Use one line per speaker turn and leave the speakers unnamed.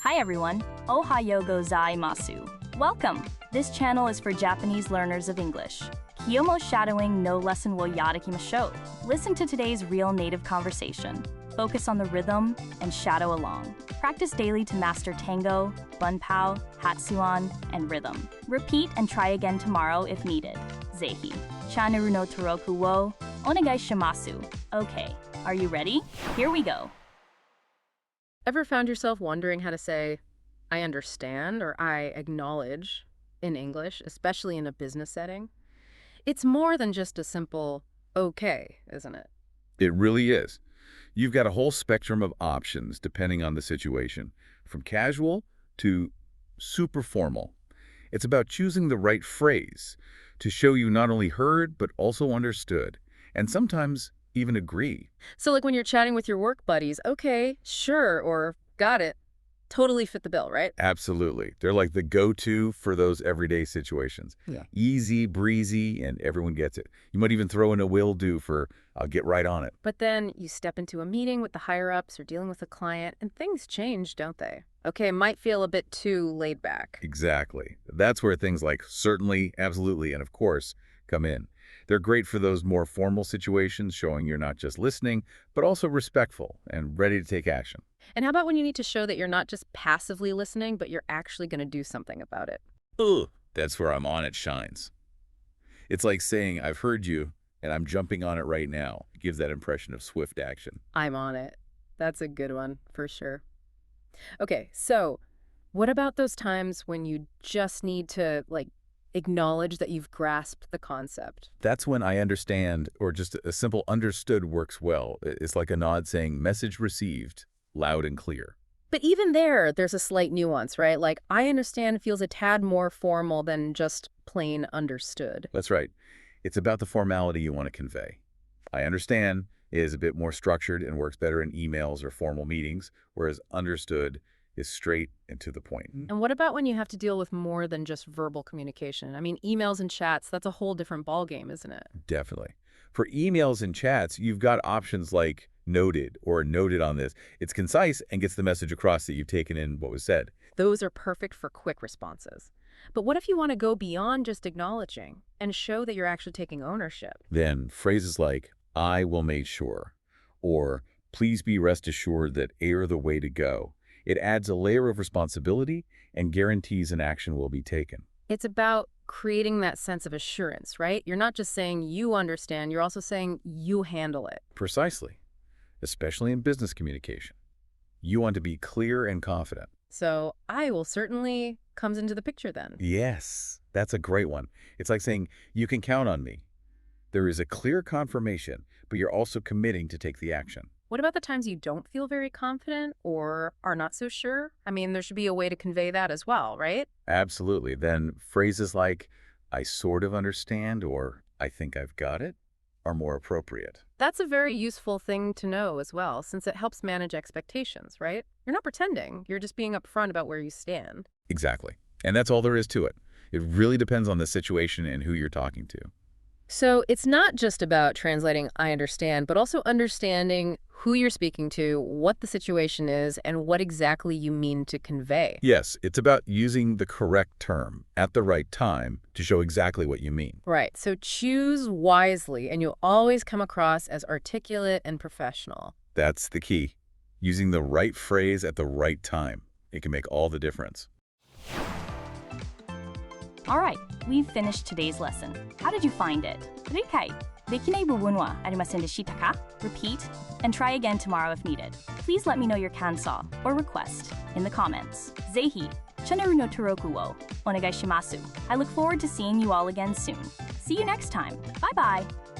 Hi everyone, Ohayo gozaimasu. Welcome! This channel is for Japanese learners of English. Kiyomo shadowing no lesson wo yarakimashou. Listen to today's real native conversation. Focus on the rhythm and shadow along. Practice daily to master tango, bunpao, hatsuan, and rhythm. Repeat and try again tomorrow if needed. Zehi. Channel no toroku wo onegai shimasu. Okay, are you ready? Here we go.
Ever found yourself wondering how to say, I understand or I acknowledge in English, especially in a business setting? It's more than just a simple okay, isn't it?
It really is. You've got a whole spectrum of options depending on the situation, from casual to super formal. It's about choosing the right phrase to show you not only heard but also understood, and sometimes even agree.
So like when you're chatting with your work buddies, okay, sure, or got it, totally fit the bill, right?
Absolutely. They're like the go-to for those everyday situations.
Yeah.
Easy, breezy, and everyone gets it. You might even throw in a will do for I'll get right on it.
But then you step into a meeting with the higher-ups or dealing with a client, and things change, don't they? Okay, might feel a bit too laid back.
Exactly. That's where things like certainly, absolutely, and of course come in. They're great for those more formal situations, showing you're not just listening, but also respectful and ready to take action.
And how about when you need to show that you're not just passively listening, but you're actually going to do something about it?
Ugh, that's where I'm on it shines. It's like saying, I've heard you, and I'm jumping on it right now. It gives that impression of swift action.
I'm on it. That's a good one, for sure. Okay, so what about those times when you just need to, acknowledge that you've grasped the concept?
That's when I understand, or just a simple understood works well. It's like a nod saying, message received, loud and clear.
But even there's a slight nuance, right? Like, I understand feels a tad more formal than just plain understood.
That's right. It's about the formality you want to convey. I understand is a bit more structured and works better in emails or formal meetings, whereas understood is straight and to the point.
And what about when you have to deal with more than just verbal communication? I mean, emails and chats, that's a whole different ballgame, isn't it?
Definitely. For emails and chats, you've got options like noted or noted on this. It's concise and gets the message across that you've taken in what was said.
Those are perfect for quick responses. But what if you want to go beyond just acknowledging and show that you're actually taking ownership?
Then phrases like, I will make sure, or please be rest assured that are the way to go. It adds a layer of responsibility and guarantees an action will be taken.
It's about creating that sense of assurance, right? You're not just saying you understand, you're also saying you handle it.
Precisely, especially in business communication. You want to be clear and confident.
So I will certainly comes into the picture then.
Yes, that's a great one. It's like saying, you can count on me. There is a clear confirmation, but you're also committing to take the action.
What about the times you don't feel very confident or are not so sure? I mean, there should be a way to convey that as well, right?
Absolutely. Then phrases like, I sort of understand, or I think I've got it, are more appropriate.
That's a very useful thing to know as well, since it helps manage expectations, right? You're not pretending. You're just being upfront about where you stand.
Exactly. And that's all there is to it. It really depends on the situation and who you're talking to.
So it's not just about translating I understand, but also understanding who you're speaking to, what the situation is, and what exactly you mean to convey.
Yes, it's about using the correct term at the right time to show exactly what you mean.
Right. So choose wisely, and you'll always come across as articulate and professional.
That's the key. Using the right phrase at the right time. It can make all the difference.
All right, we've finished today's lesson. How did you find it? 理解できない部分はありませんでしたか? Repeat and try again tomorrow if needed. Please let me know your kansa or request in the comments. ぜひチャンネルの登録をお願いします. I look forward to seeing you all again soon. See you next time. Bye bye.